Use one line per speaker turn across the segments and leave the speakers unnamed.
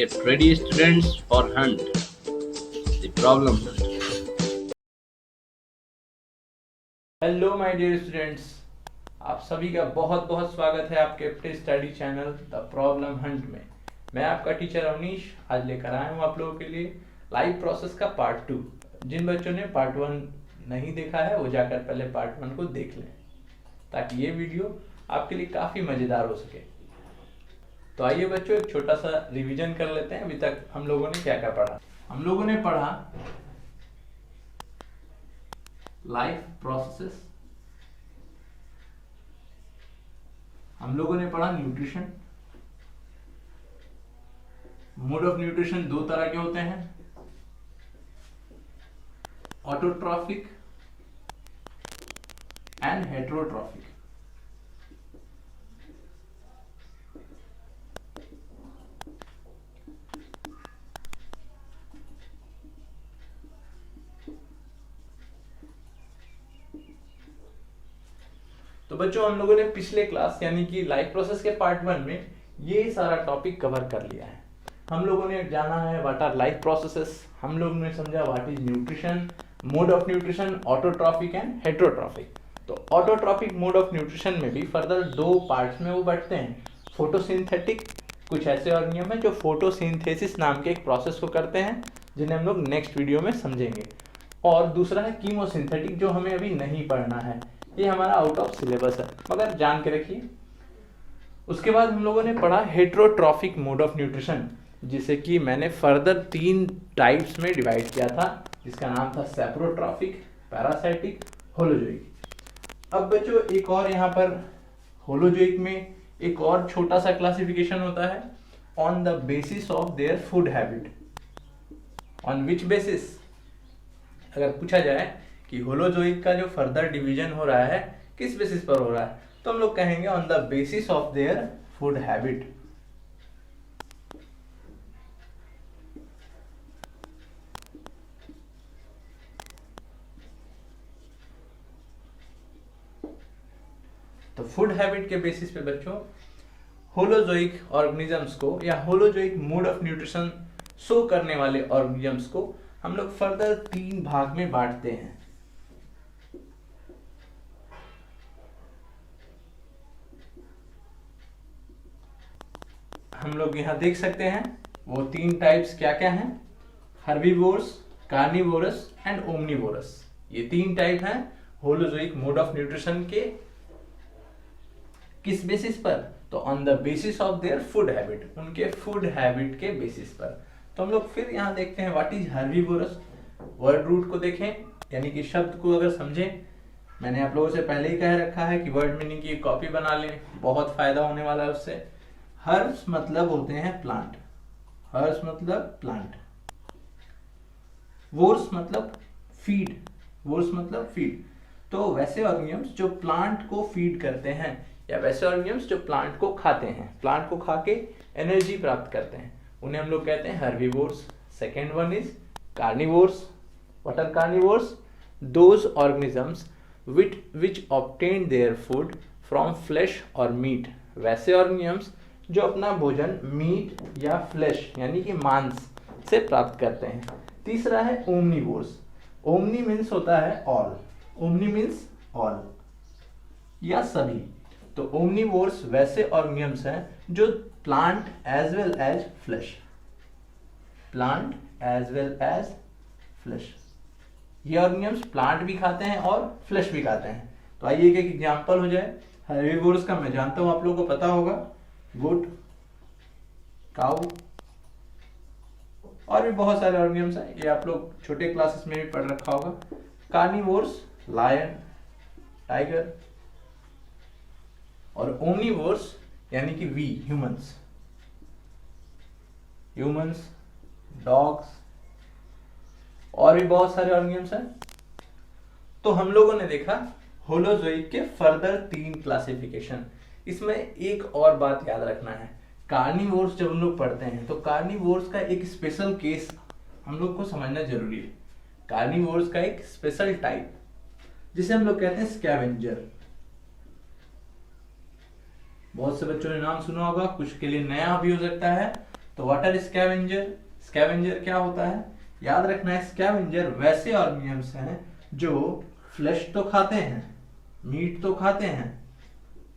Get ready, students, for hunt. The problem hunt.
Hello my dear students, आप सभी का बहुत बहुत स्वागत है आपके अपने study channel the problem hunt में। मैं आपका टीचर अवनीश आज लेकर आया हूँ आप लोगों के लिए लाइफ प्रोसेस का पार्ट 2। जिन बच्चों ने पार्ट 1 नहीं देखा है वो जाकर पहले पार्ट 1 को देख लें ताकि ये वीडियो आपके लिए काफ़ी मज़ेदार हो सके। तो आइए बच्चों एक छोटा सा रिवीजन कर लेते हैं। अभी तक हम लोगों ने क्या क्या पढ़ा। हम लोगों ने पढ़ा लाइफ प्रोसेसेस, हम लोगों ने पढ़ा न्यूट्रिशन। मोड ऑफ न्यूट्रिशन दो तरह के होते हैं, ऑटोट्रॉफिक एंड हेटेरोट्रॉफिक। तो बच्चों हम लोगों ने पिछले क्लास यानी कि लाइफ प्रोसेस के पार्ट 1 में ये सारा टॉपिक कवर कर लिया है। हम लोगों ने जाना है व्हाट आर लाइफ प्रोसेसेस, हम लोगों ने समझा what is nutrition, mode of nutrition, autotrophic and heterotrophic. तो ऑटोट्रॉफिक मोड ऑफ न्यूट्रिशन में भी फर्दर दो पार्ट्स में वो बढ़ते हैं, फोटोसिंथेटिक, कुछ ऐसे ऑर्गेनिज्म है जो फोटोसिंथेसिस नाम के एक प्रोसेस को करते हैं जिन्हें हम लोग नेक्स्ट वीडियो में समझेंगे, और दूसरा है कीमोसिंथेटिक जो हमें अभी नहीं पढ़ना है, ये हमारा आउट ऑफ सिलेबस है मगर जान के रखिए। उसके बाद हम लोगों ने पढ़ा हेटेरोट्रॉफिक मोड ऑफ न्यूट्रिशन, जिसे कि मैंने फर्दर 3 टाइप्स में डिवाइड किया था, जिसका नाम था सेप्रोट्रॉफिक, पैरासाइटिक, होलोजोइक। अब बच्चों एक और यहाँ पर होलोजोइक में एक और छोटा सा क्लासिफिकेशन होता है, on the basis of their food habit. On which basis, अगर पूछा जाए कि होलोजोइक का जो फर्दर डिवीजन हो रहा है किस बेसिस पर हो रहा है, तो हम लोग कहेंगे on the basis of their food habit. तो फूड हैबिट के बेसिस पे बच्चों होलोजोइक ऑर्गेनिजम्स को या holozoic mode of nutrition show करने वाले ऑर्गेनिजम्स को हम लोग फर्दर 3 भाग में बांटते हैं। हम लोग यहाँ देख सकते हैं वो 3 टाइप्स क्या क्या हैं, हर्बीवोर्स, कार्निवोरस एंड ओमनिवोरस। ये 3 टाइप हैं होलोजोइक मोड ऑफ न्यूट्रिशन के। किस बेसिस पर? तो on the basis of their food habit, उनके फूड हैबिट के बेसिस पर। तो हम लोग फिर यहाँ देखते हैं what is herbivorous. Word root को देखें यानी कि शब्द को अगर समझें, मैंने आप लोगों से पहले ही कह रखा है कि वर्ड मीनिंग की कॉपी बना लें, बहुत फायदा होने वाला है उससे। हर्ब्स मतलब होते हैं प्लांट, हर्ब्स मतलब प्लांट। वोर्स मतलब फीड, वोर्स मतलब फीड। तो वैसे ऑर्गेनिजम्स जो प्लांट को फीड करते हैं या वैसे ऑर्गेनिजम्स जो प्लांट को खाते हैं, प्लांट को खा के एनर्जी प्राप्त करते हैं, उन्हें हम लोग कहते हैं herbivores. Second one is carnivores. What are carnivores? Those organisms which obtain their food from flesh और meat। वैसे ऑर्गेनिजम्स जो अपना भोजन मीट या फ्लैश यानी कि मांस से प्राप्त करते हैं। तीसरा है ओमनिवोर्स। ओमनी मीन्स होता है ऑल, ओमनी मीन्स ऑल या सभी। तो ओमनिवोर्स वैसे ऑर्गेनिजम्स हैं जो plant as well as flesh, plant as well as flesh. ये ऑर्गेनिजम्स प्लांट भी खाते हैं और फ्लैश भी खाते हैं। तो आइए एक एग्जांपल हो जाए। हर्बीवोर्स का मैं जानता हूं आप लोगों को पता होगा, गुड, काउ, और भी बहुत सारे ऑर्गेनिजम्स हैं, ये आप लोग छोटे क्लासेस में भी पढ़ रखा होगा। कार्निवोर्स, लायन, टाइगर, और ओमनिवोर्स यानी कि वी, ह्यूमंस, ह्यूमंस, डॉग्स, और भी बहुत सारे ऑर्गेनिजम्स हैं। तो हम लोगों ने देखा होलोजोइक के फर्दर 3 क्लासिफिकेशन। इसमें एक और बात याद रखना है, कार्निवोर्स जब हम लोग पढ़ते हैं तो कार्निवोर्स का एक स्पेशल केस हम लोग को समझना जरूरी है। कार्निवोर्स का एक स्पेशल टाइप जिसे हम लोग कहते हैं स्कैवेंजर। बहुत से बच्चों ने नाम सुना होगा, कुछ के लिए नया भी हो सकता है। तो व्हाट आर स्कैवेंजर? स्कैवेंजर क्या होता है? याद रखना है, स्कैवेंजर वैसे ऑर्गेनिजम्स हैं जो फ्लैश तो खाते हैं, मीट तो खाते हैं,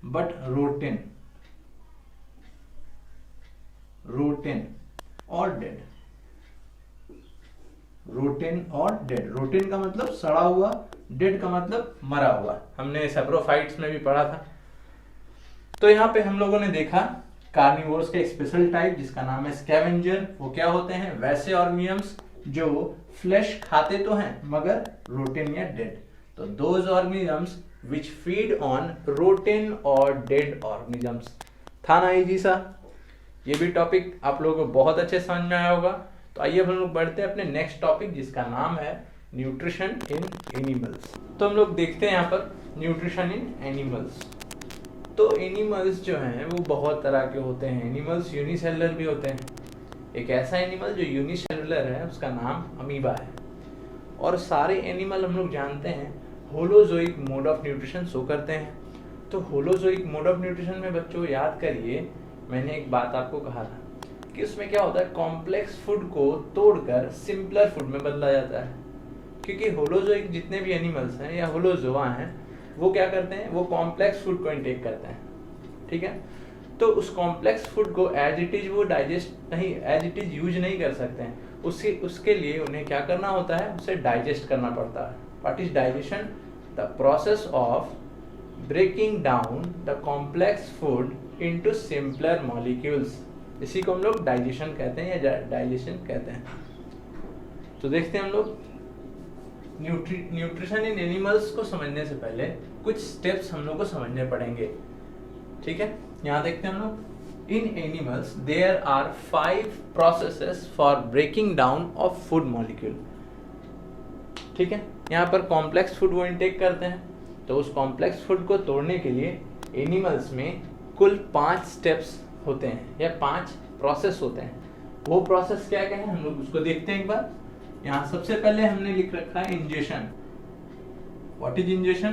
बट रोटेन और डेड। रोटेन और डेड। रोटेन का मतलब सड़ा हुआ, डेड का मतलब मरा हुआ। हमने सेप्रोफाइट्स में भी पढ़ा था। तो यहाँ पे हम लोगों ने देखा कार्निवोर्स के स्पेशल टाइप जिसका नाम है स्कैवेंजर। वो क्या होते हैं? वैसे ऑर्गेनिजम्स जो फ्लैश खाते तो हैं मगर रोटेन या डेड। तो those organisms which feed on rotten और डेड ऑर्गेनिजम्स। था ना इजी सा? ये भी टॉपिक आप लोगों को बहुत अच्छे समझ में आया होगा। तो आइए हम लोग बढ़ते हैं अपने नेक्स्ट टॉपिक जिसका नाम है न्यूट्रिशन इन एनिमल्स। तो हम लोग देखते हैं यहाँ पर न्यूट्रिशन इन एनिमल्स। तो एनिमल्स जो हैं वो बहुत तरह के होते हैं। एनिमल्स यूनिसेलुलर भी होते हैं। एक ऐसा एनिमल जो यूनिसेलुलर है उसका नाम अमीबा है। और सारे एनिमल हम लोग जानते हैं holozoic mode of nutrition show करते हैं। तो होलोजोइक मोड ऑफ न्यूट्रिशन में बच्चों याद करिए, मैंने एक बात आपको कहा था कि उसमें क्या होता है, कॉम्प्लेक्स फूड को तोड़कर सिंपलर फूड में बदला जाता है। क्योंकि होलोजोइक जितने भी एनिमल्स हैं या होलोजोआ हैं वो क्या करते हैं, वो कॉम्प्लेक्स फूड को इनटेक करते हैं। ठीक है, तो उस कॉम्प्लेक्स फूड को एज इट इज वो डाइजेस्ट नहीं, एज इट इज यूज नहीं कर सकते हैं। उसके लिए उन्हें क्या करना होता है, उसे डाइजेस्ट करना पड़ता है। What is digestion? The process of breaking down the complex food into simpler molecules. इसी को हम लोग डाइजेशन कहते हैं या डाइजेशन कहते हैं। तो देखते हैं हम लोग न्यूट्रिशन इन एनिमल्स को समझने से पहले कुछ स्टेप्स हम लोग को समझने पड़ेंगे। ठीक है, यहाँ देखते हैं हम लोग। In animals there are 5 processes for breaking down of food molecule. ठीक है, यहाँ पर कॉम्प्लेक्स फूड वो इनटेक करते हैं। तो उस कॉम्प्लेक्स फूड को तोड़ने के लिए एनिमल्स में कुल 5 स्टेप्स होते हैं या 5 प्रोसेस होते हैं। वो प्रोसेस क्या क्या है हम लोग उसको देखते हैं एक बार। यहाँ सबसे पहले हमने लिख रखा है ingestion. What is ingestion?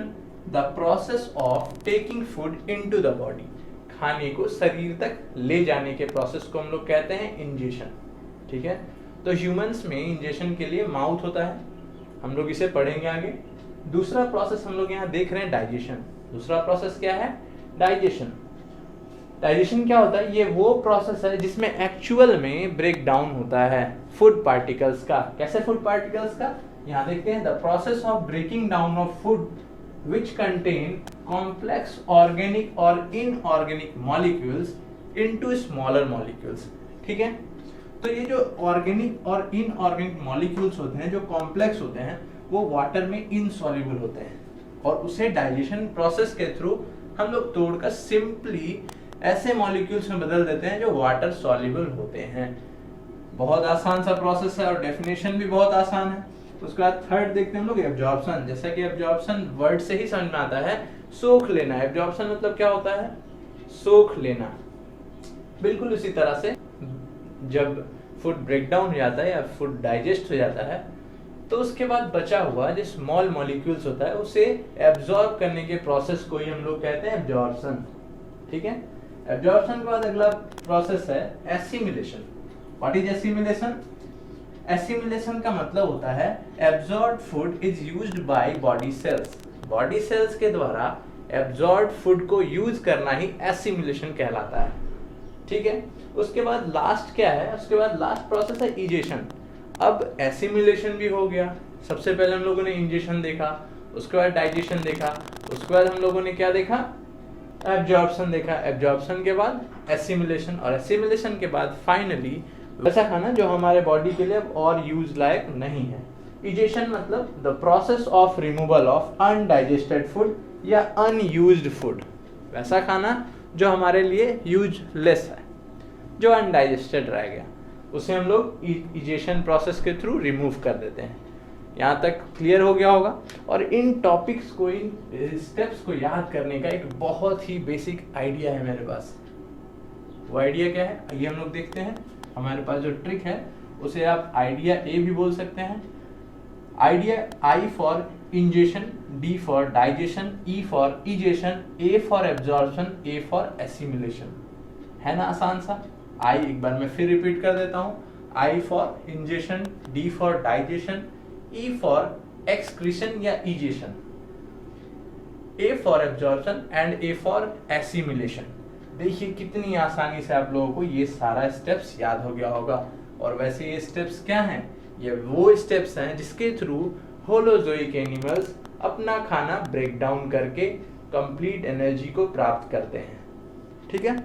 The process of taking food into the body. खाने को शरीर तक ले जाने के प्रोसेस को हम लोग कहते हैं इंजेशन। ठीक है, तो ह्यूमंस में इंजेशन के लिए माउथ होता है, हम लोग इसे पढ़ेंगे आगे। दूसरा प्रोसेस हम लोग यहाँ देख रहे हैं डाइजेशन। दूसरा प्रोसेस क्या है? डाइजेशन। डाइजेशन क्या होता है? ये वो प्रोसेस है जिसमें एक्चुअल में ब्रेक डाउन होता है फूड पार्टिकल्स का। कैसे फूड पार्टिकल्स का? यहाँ देखते हैं the process of breaking down of food which contain complex organic or inorganic molecules into smaller molecules। ठीक है, तो ये जो ऑर्गेनिक और इनऑर्गेनिक मॉलिक्यूल्स होते हैं, जो कॉम्प्लेक्स होते हैं, वो वाटर में इनसॉल्युबल होते हैं और उसे डाइजेशन प्रोसेस के थ्रू हम लोग तोड़कर सिंपली ऐसे मॉलिक्यूल्स में बदल देते हैं जो वाटर सॉल्युबल होते हैं। बहुत आसान सा प्रोसेस है और डेफिनेशन भी बहुत आसान है। उसके बाद थर्ड देखते हैं हम लोग एब्जॉर्प्शन। जैसा कि एब्जॉर्प्शन वर्ड से ही समझ में आता है, सोख लेना। एब्जॉर्प्शन मतलब क्या होता है? सोख लेना। बिल्कुल उसी तरह से जब फूड ब्रेक डाउन हो जाता है या फूड डाइजेस्ट हो जाता है तो उसके बाद बचा हुआ जो स्मॉल मॉलिक्यूल्स होता है उसे एब्जॉर्ब करने के प्रोसेस को ही हम लोग कहते हैं एब्जॉर्प्शन। ठीक है, एब्जॉर्प्शन के बाद अगला प्रोसेस है assimilation. What is assimilation? Assimilation का मतलब होता है absorbed food is used by body cells. Body cells के द्वारा एब्जॉर्ब्ड फूड को यूज करना ही एसिमिलेशन कहलाता है। ठीक है, उसके बाद लास्ट क्या है? उसके बाद लास्ट प्रोसेस है इजेशन। अब एसिमिलेशन भी हो गया। सबसे पहले हम लोगों ने इंजेशन देखा, उसके बाद डाइजेशन देखा, उसके बाद हम लोगों ने क्या देखा? एब्जॉर्प्शन देखा। एब्जॉर्प्शन के बाद एसिमिलेशन और एसिमिलेशन के बाद फाइनली वैसा खाना जो हमारे बॉडी के लिए अब और यूज लायक नहीं है। इजेशन मतलब the process of removal of undigested food या अनयूज्ड फूड। वैसा खाना जो हमारे लिए यूजलेस है, जो अनडाइजेस्टेड रह गया, उसे हम लोग इजेशन प्रोसेस के थ्रू रिमूव कर देते हैं। यहाँ तक क्लियर हो गया होगा। और इन टॉपिक्स को, इन स्टेप्स को याद करने का एक बहुत ही बेसिक आइडिया है मेरे पास। वो आइडिया क्या है आइए हम लोग देखते हैं। हमारे पास जो ट्रिक है उसे आप आइडिया ए भी बोल सकते हैं। Idea I for ingestion, D for digestion, E for egestion, A for absorption, A for assimilation. है ना आसान सा? आई एक बार मैं फिर रिपीट कर देता हूँ, I for ingestion, D for digestion, E for excretion या egestion, A for absorption and A for assimilation. देखिए कितनी आसानी से आप लोगों को ये सारा स्टेप्स याद हो गया होगा। और वैसे ये स्टेप्स क्या हैं? ये वो स्टेप्स हैं जिसके थ्रू होलोजोइक एनिमल्स अपना खाना ब्रेक डाउन करके कंप्लीट एनर्जी को प्राप्त करते हैं। ठीक है,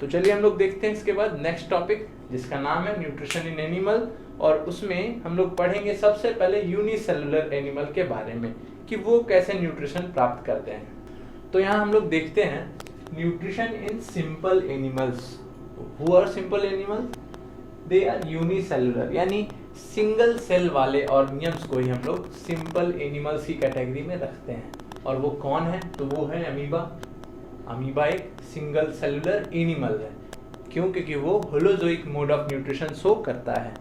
तो चलिए हम लोग देखते हैं इसके बाद नेक्स्ट टॉपिक जिसका नाम है न्यूट्रिशन इन एनिमल। और उसमें हम लोग पढ़ेंगे सबसे पहले यूनिसेलुलर एनिमल के बारे में कि वो कैसे न्यूट्रिशन प्राप्त करते हैं। तो यहाँ हम लोग देखते हैं nutrition in simple animals. Who are simple animal? They are unicellular, यानी सिंगल सेल वाले ऑर्गेनिजम्स को ही हम लोग सिंपल एनिमल्स की कैटेगरी में रखते हैं। और वो कौन है? तो वो है अमीबा। अमीबा एक सिंगल सेलुलर एनिमल है। क्यों? क्योंकि वो holozoic mode of nutrition show करता है।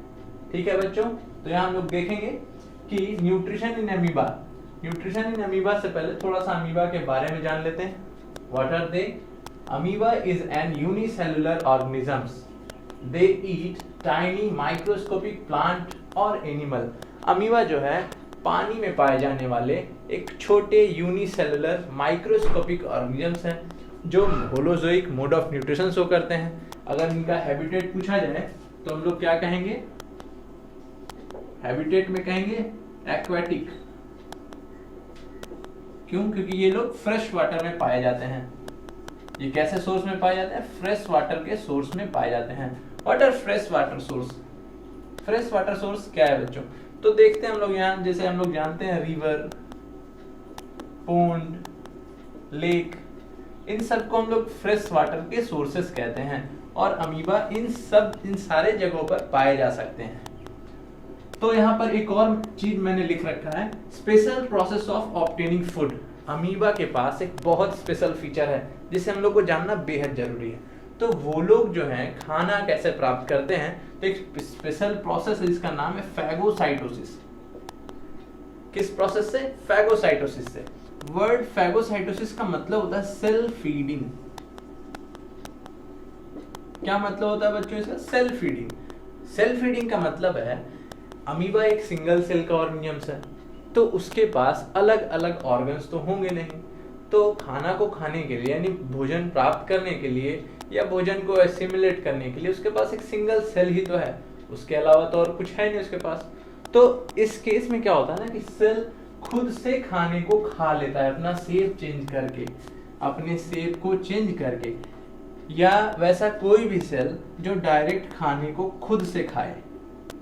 ठीक है बच्चों, तो यहाँ हम लोग देखेंगे कि nutrition in amoeba. Nutrition in amoeba से पहले थोड़ा सा अमीबा के बारे में जान लेते हैं। What are they? Amoeba is an unicellular organisms. They eat tiny microscopic plant और एनिमल। अमीबा जो है पानी में पाए जाने वाले एक छोटे यूनिसेलुलर माइक्रोस्कोपिक ऑर्गेनिजम्स हैं जो holozoic mode of nutrition show करते हैं। अगर इनका हैबिटेट पूछा जाए तो हम लोग क्या कहेंगे? हैबिटेट में कहेंगे एक्वेटिक। क्यों? क्योंकि ये लोग फ्रेश वाटर में पाए जाते हैं। ये कैसे सोर्स में पाए जाते हैं? फ्रेश वाटर के सोर्स में पाए जाते हैं। What are fresh water source? Fresh water source क्या है बच्चों? तो देखते हैं हम लोग यहाँ, जैसे हम लोग जानते हैं रिवर, पोंड, लेक, इन सब को हम लोग फ्रेश वाटर के सोर्सेस कहते हैं। और अमीबा इन सारे जगहों पर पाए जा सकते हैं। तो यहाँ पर एक और चीज मैंने लिख रखा है, special process of obtaining food. Amoeba के पास एक बहुत स्पेशल फीचर है जिसे हम लोग को जानना बेहद जरूरी है। तो वो लोग जो हैं खाना कैसे प्राप्त करते हैं, तो एक स्पेशल प्रोसेस है जिसका नाम है फैगोसाइटोसिस। किस प्रोसेस से? फैगोसाइटोसिस से। वर्ड फैगोसाइटोसिस का मतलब होता है सेल फीडिंग। क्या मतलब होता है बच्चों इसका? Cell feeding. सेल फीडिंग का मतलब है अमीबा एक सिंगल सेल का ऑर्गेनिजम है, तो उसके पास अलग अलग ऑर्गन्स तो होंगे नहीं। तो खाना को खाने के लिए यानी भोजन प्राप्त करने के लिए या भोजन को एसिमिलेट करने के लिए उसके पास एक सिंगल सेल ही तो है, उसके अलावा तो और कुछ है नहीं उसके पास। तो इस केस में क्या होता है ना कि सेल खुद से खाने को खा लेता है अपना शेप चेंज करके, अपने शेप को चेंज करके। या वैसा कोई भी सेल जो डायरेक्ट खाने को खुद से खाए।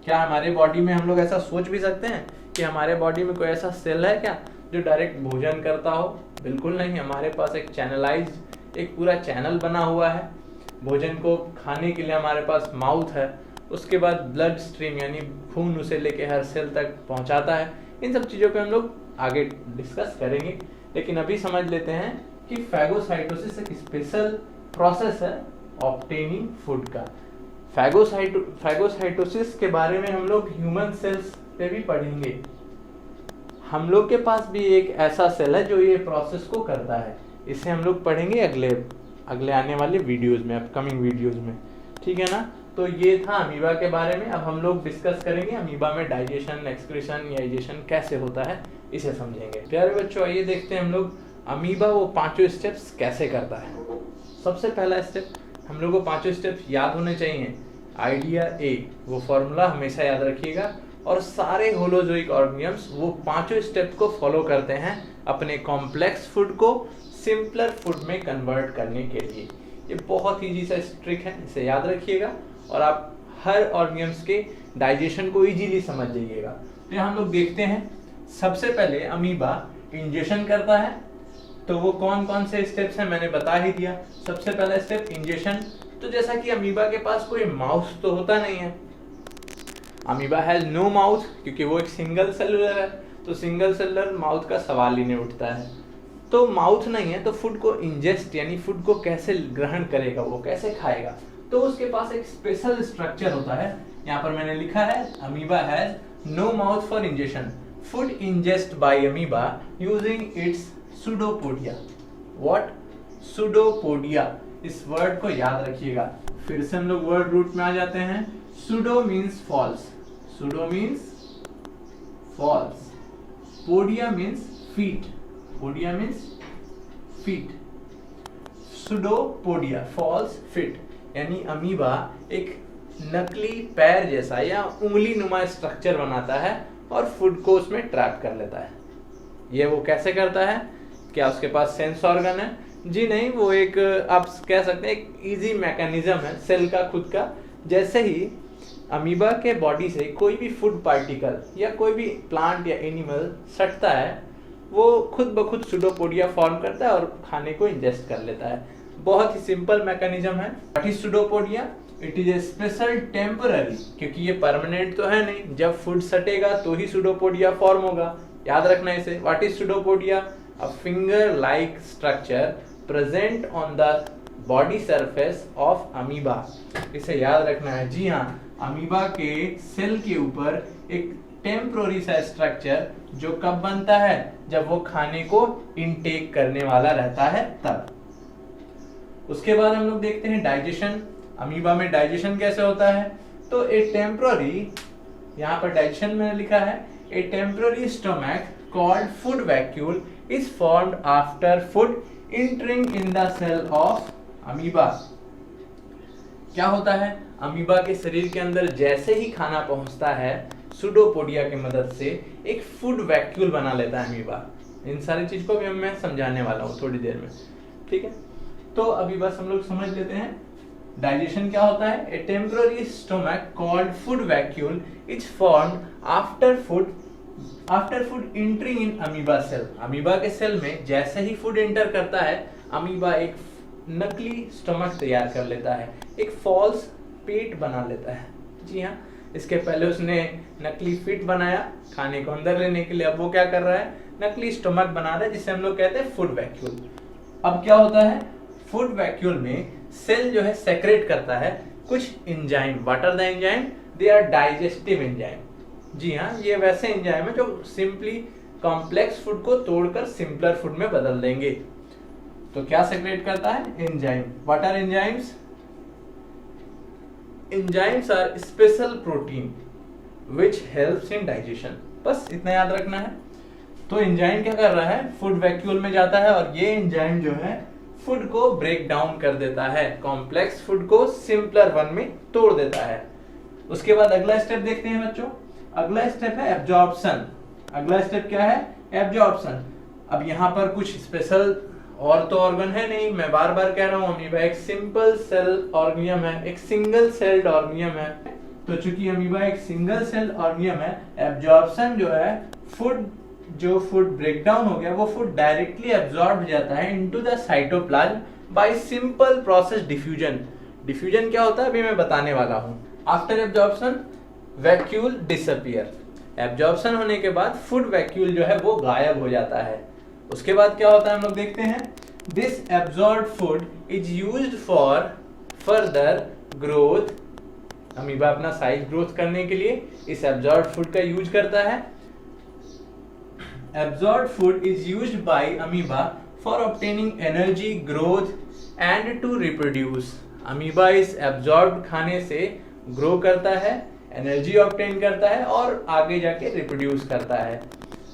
क्या हमारे बॉडी में हम लोग ऐसा सोच भी सकते हैं कि हमारे बॉडी में कोई ऐसा सेल है क्या जो डायरेक्ट भोजन करता हो? बिल्कुल नहीं। हमारे पास एक चैनलाइज्ड एक पूरा चैनल बना हुआ है। भोजन को खाने के लिए हमारे पास माउथ है, उसके बाद ब्लड स्ट्रीम यानी खून उसे लेके हर सेल तक पहुंचाता है। इन सब चीज़ों पे हम लोग आगे डिस्कस करेंगे, लेकिन अभी समझ लेते हैं कि फैगोसाइटोसिस एक स्पेशल प्रोसेस है ऑब्टेनिंग फूड का। फैगोसाइटोसिस के बारे में हम लोग ह्यूमन सेल्स पे भी पढ़ेंगे। हम लोग के पास भी एक ऐसा सेल है जो ये प्रोसेस को करता है। इसे हम लोग पढ़ेंगे अगले आने वाले वीडियोस में, अपकमिंग वीडियोस में। ठीक है ना? तो ये था अमीबा के बारे में। अब हम लोग डिस्कस करेंगे अमीबा में डाइजेशन, एक्सक्रीशन या इजेशन कैसे होता है, इसे समझेंगे। प्यारे बच्चों, आइए देखते हैं हम लोग अमीबा वो पांचों स्टेप्स कैसे करता है। सबसे पहला स्टेप, हम लोग को पांचों स्टेप्स याद होने चाहिए। आइडिया ए, वो फॉर्मूला हमेशा याद रखिएगा। और सारे होलोजोइक ऑर्गेनिजम्स वो पांचों स्टेप को फॉलो करते हैं अपने कॉम्प्लेक्स फूड को सिंपलर फूड में कन्वर्ट करने के लिए। ये बहुत ईजी सा ट्रिक है, इसे याद रखिएगा और आप हर ऑर्गेनिजम्स के डाइजेशन को इजीली समझ जाइएगा। तो हम लोग देखते हैं, सबसे पहले अमीबा इंजेशन करता है। तो वो कौन कौन से स्टेप्स हैं मैंने बता ही दिया। सबसे पहला स्टेप इंजेशन। तो जैसा कि अमीबा के पास कोई माउथ तो होता नहीं है, अमीबा हैज नो माउथ, क्योंकि वो एक सिंगल सेलुलर है, तो सिंगल सेलुलर माउथ का सवाल ही नहीं उठता है। तो माउथ नहीं है तो फूड को इंजेस्ट यानी फूड को कैसे ग्रहण करेगा, वो कैसे खाएगा? तो उसके पास एक स्पेशल स्ट्रक्चर होता है। यहाँ पर मैंने लिखा है amoeba has no mouth for ingestion, food ingest by amoeba using its pseudopodia. What? Pseudopodia. इस वर्ड को याद रखिएगा। फिर से हम लोग वर्ड रूट में आ जाते हैं। Pseudo means false, pseudo means false. Podia means feet, podia means feet. Pseudopodia false feet, यानी अमीबा एक नकली पैर जैसा या उंगली नुमा स्ट्रक्चर बनाता है और फूड को उसमें ट्रैप कर लेता है। ये वो कैसे करता है? क्या उसके पास सेंस ऑर्गन है? जी नहीं, वो एक आप कह सकते हैं एक इजी मैकेनिज्म है सेल का खुद का। जैसे ही अमीबा के बॉडी से कोई भी फूड पार्टिकल या कोई भी प्लांट या एनिमल सटता है, वो खुद ब खुद सुडोपोडिया फॉर्म करता है और खाने को इंजेस्ट कर लेता है। बहुत ही सिंपल मैकेनिज्म है। What is pseudopodia? It is a special temporary, क्योंकि ये परमानेंट तो है नहीं, जब फूड सटेगा तो ही सुडोपोडिया फॉर्म होगा। याद रखना इसे। What is pseudopodia? A finger like structure present on the body surface of amoeba. इसे याद रखना है। जी हाँ, अमीबा के सेल के ऊपर एक टेम्पररी सा स्ट्रक्चर जो कब बनता है? जब वो खाने को इनटेक करने वाला रहता है तब। उसके बाद हम लोग देखते हैं डाइजेशन। अमीबा में डाइजेशन कैसे होता है? तो ए टेम्पररी, यहाँ पर डाइजेशन में लिखा है, a temporary stomach called food vacuole is formed after food entering in the cell of amoeba. क्या होता है? अमीबा के शरीर के अंदर जैसे ही खाना पहुंचता है, सुडोपोडिया की मदद से एक फूड वैक्यूल बना लेता है अमीबा। इन सारी चीज को भी मैं समझाने वाला हूँ थोड़ी देर में, ठीक है? तो अभी बस हम लोग समझ लेते हैं डाइजेशन क्या होता है। A temporary stomach called food vacuole is formed after food entering in amoeba cell. Amoeba के सेल में जैसे ही फूड एंटर करता है, अमीबा एक नकली स्टमक तैयार कर लेता है, एक फॉल्स पेट बना लेता है। जी हाँ, इसके पहले उसने नकली फिट बनाया खाने को अंदर लेने के लिए, अब वो क्या कर रहा है? नकली स्टमक बना रहा है, जिसे हम लोग कहते हैं फूड वैक्यूल। अब क्या होता है? फूड वैक्यूल में सेल जो है सेक्रेट करता है कुछ enzyme. What are the enzyme? They are digestive enzyme. जी हाँ, ये वैसे एंजाइम है जो सिंपली कॉम्प्लेक्स फूड को तोड़कर सिंपलर फूड में बदल देंगे। तो क्या सेक्रेट करता है? Enzyme. What are enzymes? Enzymes are special protein which helps in digestion. बस इतना याद रखना है। तो एंजाइम क्या कर रहा है? फूड वैक्यूल में जाता है और ये एंजाइम जो है फूड को ब्रेक डाउन कर देता है, कॉम्प्लेक्स फूड को सिंपलर वन में तोड़ देता है। उसके बाद अगला स्टेप देखते हैं बच्चों। अगला स्टेप है एब्जॉर्प्शन। अगला स्टेप क्या है? एब्जॉर्प्शन। अब यहाँ पर कुछ स्पेशल और तो ऑर्गन है नहीं, मैं बार बार कह रहा हूँ, अमीबा एक सिंपल सेल ऑर्गेनिज्म है, एक सिंगल सेल्ड ऑर्गेनिज्म है। तो चूंकि अमीबा एक सिंगल सेल ऑर्गेनिज्म है, एब्जॉर्प्शन जो है फूड ब्रेक डाउन हो गया, वो फूड डायरेक्टली एब्जॉर्ब हो जाता है into the cytoplasm bye simple process diffusion. Diffusion क्या होता है अभी मैं बताने वाला हूँ। After absorption vacuole disappear. Absorption होने के बाद फूड वैक्यूल जो है वो गायब हो जाता है। उसके बाद क्या होता है हम लोग देखते हैं। This absorbed food is used for further growth. Amoeba अपना साइज ग्रोथ करने के लिए इस एब्जॉर्ब्ड फूड का यूज करता है। Absorbed food is used by amoeba for obtaining energy, growth and to reproduce. Amoeba इस absorbed खाने से ग्रो करता है, एनर्जी ऑब्टेन करता है और आगे जाके रिप्रोड्यूस करता है।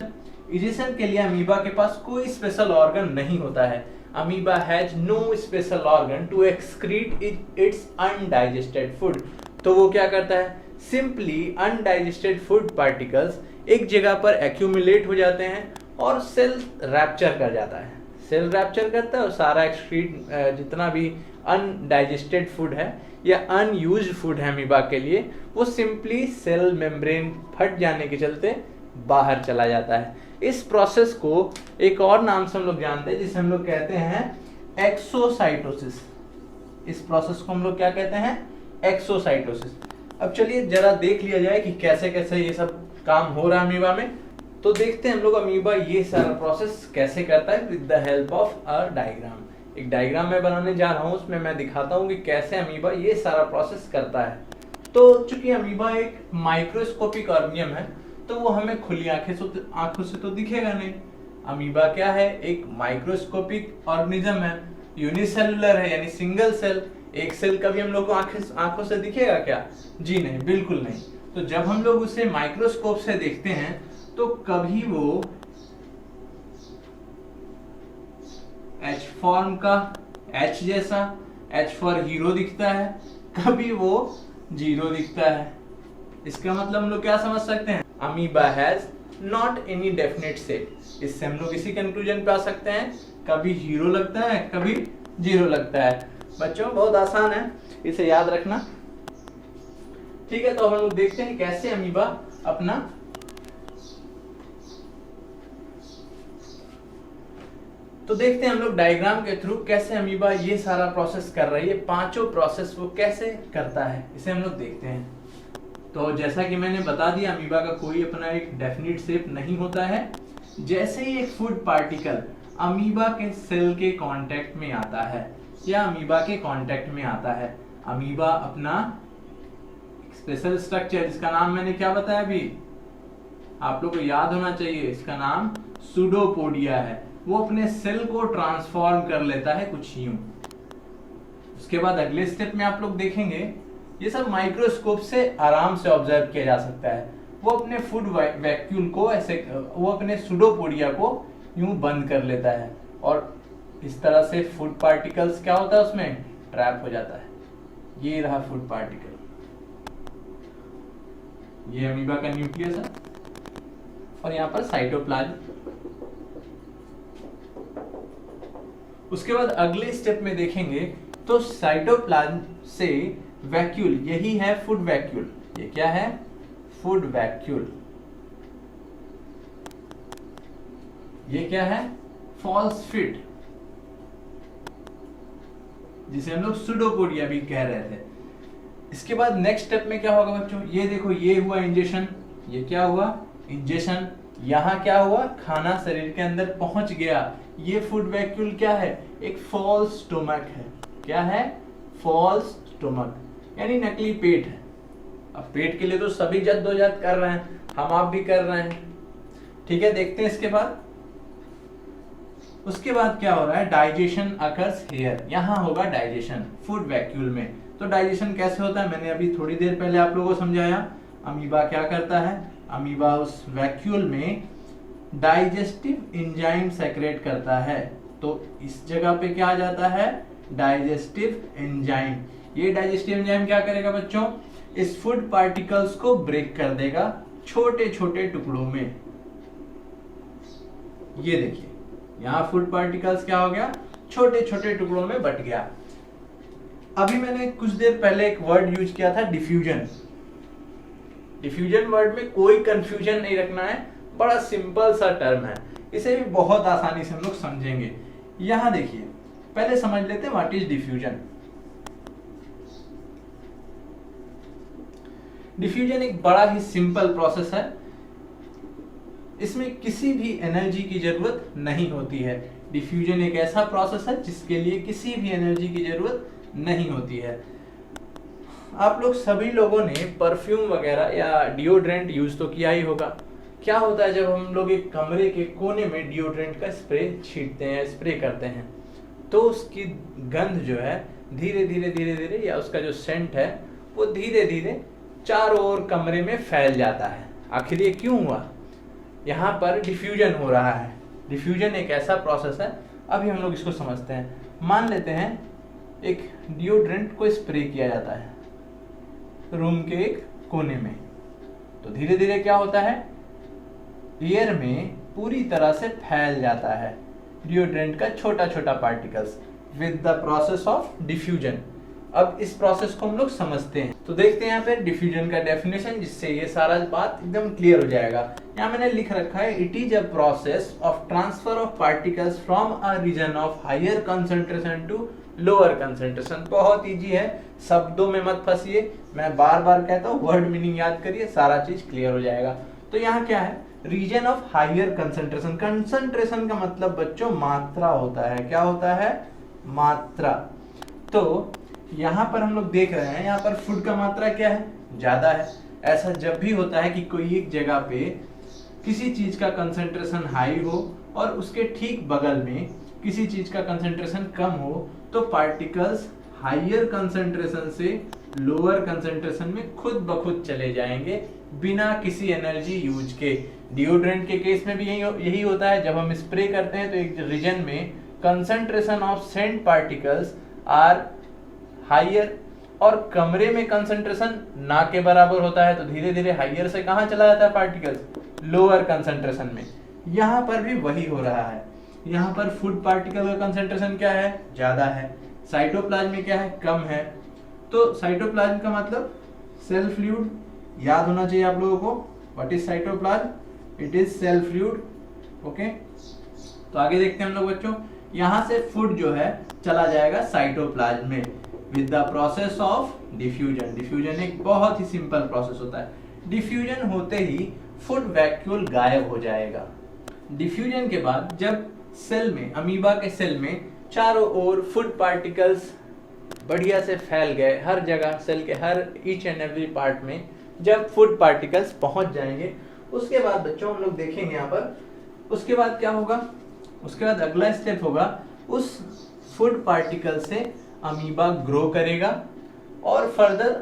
डाइजेशन के लिए अमीबा के पास कोई स्पेशल ऑर्गन नहीं होता है। Amoeba has no special organ to excrete its undigested food. तो वो क्या करता है? सिंपली अनडाइजेस्टेड फूड पार्टिकल्स एक जगह पर एक्यूमुलेट हो जाते हैं और सेल रैप्चर कर जाता है। सेल रैप्चर करता है और सारा एक्सक्रीट जितना भी अनडाइजेस्टेड फूड है या अनयूज्ड फूड है अमीबा के लिए, वो सिंपली सेल मेम्ब्रेन फट जाने के चलते बाहर चला जाता है। इस प्रोसेस को एक और नाम से हम लोग जानते हैं, जिसे हम लोग कहते हैं एक्सोसाइटोसिस। इस प्रोसेस को हम लोग क्या कहते हैं? एक्सोसाइटोसिस। अब चलिए जरा देख लिया जाए कि कैसे कैसे ये सब काम हो रहा है अमीबा में। तो देखते हैं हम लोग अमीबा ये सारा प्रोसेस कैसे करता है with the help of a diagram. एक डायग्राम मैं बनाने जा रहा हूँ, उसमें मैं दिखाता हूँ कि कैसे अमीबा ये सारा प्रोसेस करता है। तो चूंकि अमीबा एक माइक्रोस्कोपिक ऑर्गेनिज्म है, तो वो हमें खुली आंखों से तो दिखेगा नहीं। अमीबा क्या है? एक माइक्रोस्कोपिक ऑर्गेनिज्म है, यूनिसेलुलर है यानी सिंगल सेल। एक सेल कभी हम लोग को आंखों से दिखेगा क्या? जी नहीं, बिल्कुल नहीं। तो जब हम लोग उसे माइक्रोस्कोप से देखते हैं तो कभी वो एच फॉर्म का एच जैसा, एच फॉर हीरो दिखता है, कभी वो जीरो दिखता है। इसका मतलब हम लोग क्या समझ सकते हैं? Amoeba has not any definite shape. इससे हम लोग इसी कंक्लूजन पे आ सकते हैं, कभी हीरो लगता है, कभी जीरो लगता है। बच्चों बहुत आसान है, इसे याद रखना। ठीक है, तो हम लोग देखते हैं कैसे अमीबा अपना तो देखते हैं हम लोग डायग्राम के थ्रू कैसे अमीबा ये सारा प्रोसेस कर रही है। पांचों प्रोसेस वो कैसे करता है इसे हम लोग देखते हैं। तो जैसा कि मैंने बता दिया, अमीबा का कोई अपना एक डेफिनिट शेप नहीं होता है। जैसे ही एक फूड पार्टिकल अमीबा के सेल के कांटेक्ट में आता है या अमीबा के कांटेक्ट में आता है, अमीबा अपना स्पेशल स्ट्रक्चर, जिसका नाम मैंने क्या बताया अभी, आप लोग को याद होना चाहिए, इसका नाम सूडोपोडिया है, वो अपने सेल को ट्रांसफॉर्म कर लेता है कुछ यूं। उसके बाद अगले स्टेप में आप लोग देखेंगे, ये सब माइक्रोस्कोप से आराम से ऑब्जर्व किया जा सकता है। वो अपने फूड वैक्यूल को ऐसे, वो अपने सूडोपोडिया को यूं बंद कर लेता है और इस तरह से फूड पार्टिकल्स क्या होता है उसमें ट्रैप हो जाता है। ये रहा फूड पार्टिकल, ये अमीबा का न्यूक्लियस है और यहाँ पर साइटोप्लाज्म। उसके बाद अगले स्टेप में देखेंगे तो साइटोप्लाज्म से वैक्यूल, यही है फूड वैक्यूल। ये क्या है? Food vacuole. ये क्या है? फॉस्फेट, जिसे हम लोग सूडोपोडिया भी कह रहे थे। इसके बाद नेक्स्ट स्टेप में क्या होगा बच्चों? ये देखो, ये हुआ इंजेक्शन। ये क्या हुआ? इंजेक्शन। यहाँ क्या हुआ? खाना शरीर के अंदर पहुंच गया। ये फूड वैक्यूल क्या है? एक फॉल्स स्टोमक है। क्या है? फॉल्स स्टोमक, यानी नकली पेट है। अब पेट के लिए तो सभी जद्दोजहद कर रहे हैं, हम आप भी कर रहे हैं। ठीक है, देखते हैं इसके बाद। उसके बाद क्या हो रहा है? Digestion occurs here. यहाँ होगा डाइजेशन फूड वैक्यूल में। तो डाइजेशन कैसे होता है मैंने अभी थोड़ी देर पहले आप लोगों को समझाया। अमीबा क्या करता है? अमीबा उस वैक्यूल में डाइजेस्टिव एंजाइम सेक्रेट करता है। तो इस जगह पे क्या आ जाता है? Digestive enzyme. ये डाइजेस्टिव एंजाइम क्या करेगा बच्चों? इस फूड पार्टिकल्स को ब्रेक कर देगा छोटे छोटे टुकड़ों में। ये देखिए, यहाँ फूड पार्टिकल्स क्या हो गया? छोटे छोटे टुकड़ों में बट गया। अभी मैंने कुछ देर पहले एक वर्ड यूज किया था, डिफ्यूजन। डिफ्यूजन वर्ड में कोई कंफ्यूजन नहीं रखना है, बड़ा सिंपल सा टर्म है, इसे भी बहुत आसानी से हम लोग समझेंगे। यहां देखिए, पहले समझ लेते हैं व्हाट इज डिफ्यूजन। डिफ्यूजन एक बड़ा ही सिंपल प्रोसेस है, इसमें किसी भी एनर्जी की जरूरत नहीं होती है। डिफ्यूजन एक ऐसा प्रोसेस है जिसके लिए किसी भी एनर्जी की जरूरत नहीं होती है। आप लोग सभी लोगों ने परफ्यूम वगैरह या डिओड्रेंट यूज तो किया ही होगा। क्या होता है जब हम लोग एक कमरे के कोने में डिओड्रेंट का स्प्रे छींटते हैं, स्प्रे करते हैं, तो उसकी गंध जो है धीरे धीरे धीरे धीरे, या उसका जो सेंट है वो धीरे धीरे चारों ओर कमरे में फैल जाता है। आखिर ये क्यों हुआ? यहाँ पर डिफ्यूजन हो रहा है। डिफ्यूजन एक ऐसा प्रोसेस है, अभी हम लोग इसको समझते हैं। मान लेते हैं एक डिओड्रेंट को स्प्रे किया जाता है रूम के एक कोने में, तो धीरे धीरे क्या होता है? एयर में पूरी तरह से फैल जाता है डिओड्रेंट का छोटा छोटा particles with the process of diffusion. अब इस प्रोसेस को हम लोग समझते हैं, तो देखते हैं यहाँ पे डिफ्यूजन का डेफिनेशन, जिससे ये सारा बात एकदम क्लियर हो जाएगा। यहाँ मैंने लिख रखा है, it is a process of transfer of particles from a region of higher concentration to lower concentration. बहुत इजी है, शब्दों में मत फंसिए, मैं बार बार कहता हूँ, वर्ड मीनिंग याद करिए, सारा चीज क्लियर हो जाएगा। तो यहाँ क्या है? Region of higher concentration. Concentration का मतलब बच्चों मात्रा होता है। क्या होता है? मात्रा। तो यहाँ पर हम लोग देख रहे हैं, यहाँ पर फूड का मात्रा क्या है? ज्यादा है। ऐसा जब भी होता है कि कोई एक जगह पे किसी चीज का कंसंट्रेशन हाई हो और उसके ठीक बगल में किसी चीज का कंसंट्रेशन कम हो, तो पार्टिकल्स हायर कंसंट्रेशन से लोअर कंसंट्रेशन में खुद ब खुद चले जाएंगे बिना किसी एनर्जी यूज के। डिओड्रेंट के केस में भी यही होता है। जब हम स्प्रे करते हैं तो एक रीजन में concentration of scent particles are higher और कमरे में कंसंट्रेशन ना के बराबर होता है, तो धीरे धीरे हायर से कहां चला जाता है पार्टिकल्स, लोअर कंसंट्रेशन में। यहां पर भी वही हो रहा है। यहाँ पर फूड पार्टिकल का कंसंट्रेशन क्या है, ज्यादा है, साइटोप्लाज्म में क्या है, कम है। तो साइटोप्लाज्म का मतलब सेल फ्लूइड, याद होना चाहिए आप लोगों को। What is cytoplasm? It is cell fluid. Okay, तो आगे देखते हैं हम लोग बच्चों। यहाँ से फूड जो है चला जाएगा साइटोप्लाज्म में with the process of diffusion. Diffusion एक बहुत ही सिंपल प्रोसेस होता है। डिफ्यूजन होते ही फूड वैक्यूल गायब हो जाएगा। डिफ्यूजन के बाद जब सेल में, अमीबा के सेल में चारों ओर फूड पार्टिकल्स बढ़िया से फैल गए, हर जगह सेल के हर ईच एंड एवरी पार्ट में जब फूड पार्टिकल्स पहुंच जाएंगे, उसके बाद बच्चों हम लोग देखेंगे यहाँ पर, उसके बाद क्या होगा, उसके बाद अगला स्टेप होगा, उस फूड पार्टिकल से अमीबा ग्रो करेगा और further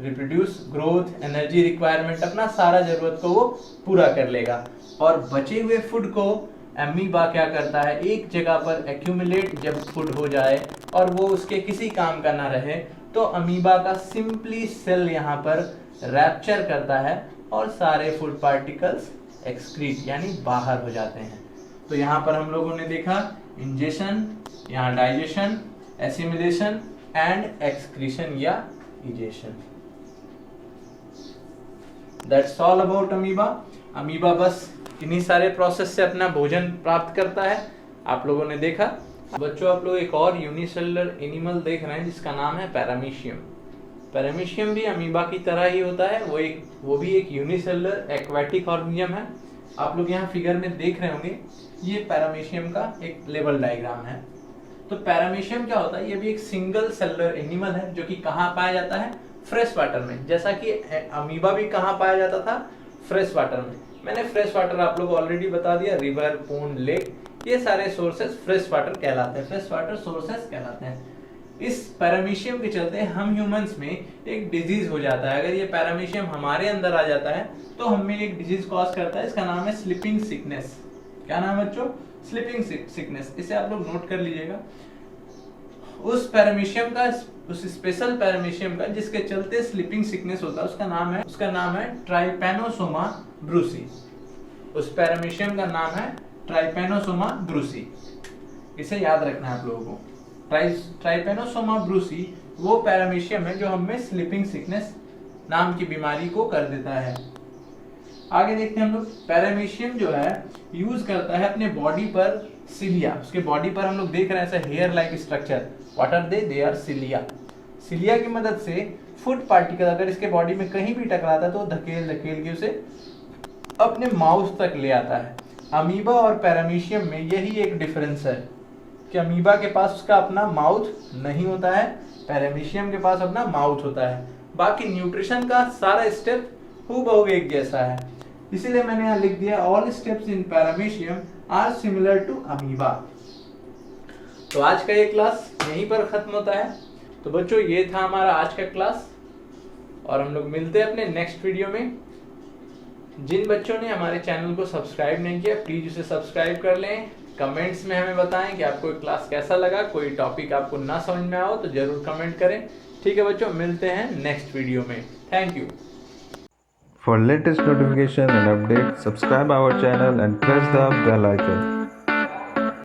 reproduce, growth, energy requirement, अपना सारा जरूरत को वो पूरा कर लेगा। और बचे हुए फूड को अमीबा क्या करता है, एक जगह पर एक्यूमुलेट जब फूड हो जाए और वो उसके किसी काम का ना रहे, तो अमीबा का सिंपली सेल यहाँ पर रैप्चर करता है और सारे फूड पार्टिकल्स एक्सक्रीट यानी बाहर हो जाते हैं। तो यहाँ पर हम लोगों ने देखा इंजेशन, यहाँ डाइजेशन, एसिमिलेशन एंड एक्सक्रीशन या egestion. That's all about amoeba. Amoeba बस इन्हीं सारे प्रोसेस से अपना भोजन प्राप्त करता है, आप लोगों ने देखा। बच्चों आप लोग एक और यूनिसेलुलर एनिमल देख रहे हैं जिसका नाम है पैरामीशियम। पैरामीशियम भी अमीबा की तरह ही होता है, वो भी एक यूनिसेलुलर एक्वाटिक ऑर्गेनिज्म है। आप लोग यहाँ फिगर में देख रहे होंगे, ये पैरामीशियम का एक लेवल डायग्राम है। तो पैरामीशियम क्या होता है, ये भी एक सिंगल सेलुलर एनिमल है जो कि कहाँ पाया जाता है, फ्रेश वाटर में। जैसा कि अमीबा भी कहाँ पाया जाता था, फ्रेश वाटर में। मैंने फ्रेश वाटर आप लोग ऑलरेडी बता दिया, रिवर, पूल, लेक, ये सारे सोर्सेस फ्रेश वाटर कहलाते हैं, फ्रेश वाटर सोर्सेस कहलाते हैं। इस पैरामीशियम के चलते हम ह्यूमंस में एक डिजीज हो जाता है। अगर ये पैरामीशियम हमारे अंदर आ जाता है तो हमें एक डिजीज कॉज करता है, इसका नाम है स्लीपिंग सिकनेस। क्या नाम है बच्चों, स्लीपिंग सिकनेस। इसे आप लोग नोट कर लीजिएगा। उस पैरामीशियम का, उस स्पेशल पैरामीशियम का जिसके चलते स्लीपिंग सिकनेस होता है, उसका नाम है ट्राइपैनोसोमा ब्रूसी। उस पैरामीशियम का नाम है ट्राइपैनोसोमा ब्रूसी। इसे याद रखना है आप लोगों को। ट्राइपैनोसोमा ब्रूसी वो पैरामीशियम है जो हमें स्लीपिंग सिकनेस नाम की बीमारी को कर देता है। आगे देखते हैं हम लोग। पैरामीशियम जो है यूज करता है अपने बॉडी पर सिलिया। उसके बॉडी पर हम लोग देख रहे हैं ऐसा hair like structure. What are they are cilia. Cilia की मदद से फूड पार्टिकल अगर इसके बॉडी में कहीं भी टकराता है तो धकेल के उसे अपने माउथ तक ले आता है। अमीबा और पैरामीशियम में यही एक डिफरेंस है कि अमीबा के पास उसका अपना माउथ नहीं होता है, पैरामीशियम के पास अपना माउथ होता है। बाकी न्यूट्रिशन का सारा स्टेप हूबहू एक जैसा है, इसीलिए मैंने यहाँ लिख दिया all steps in paramecium are similar to amoeba. तो आज का ये क्लास यहीं पर खत्म होता है। तो बच्चों ये था हमारा आज का क्लास और हम लोग मिलते हैं अपने नेक्स्ट वीडियो में। जिन बच्चों ने हमारे चैनल को सब्सक्राइब नहीं किया प्लीज उसे सब्सक्राइब कर लें। कमेंट्स में हमें बताएं कि आपको क्लास कैसा लगा। कोई टॉपिक आपको ना समझ में आओ तो जरूर कमेंट करें। ठीक है बच्चों, मिलते हैं नेक्स्ट वीडियो में। Thank you.
For latest notification and update, subscribe our channel and press the bell icon.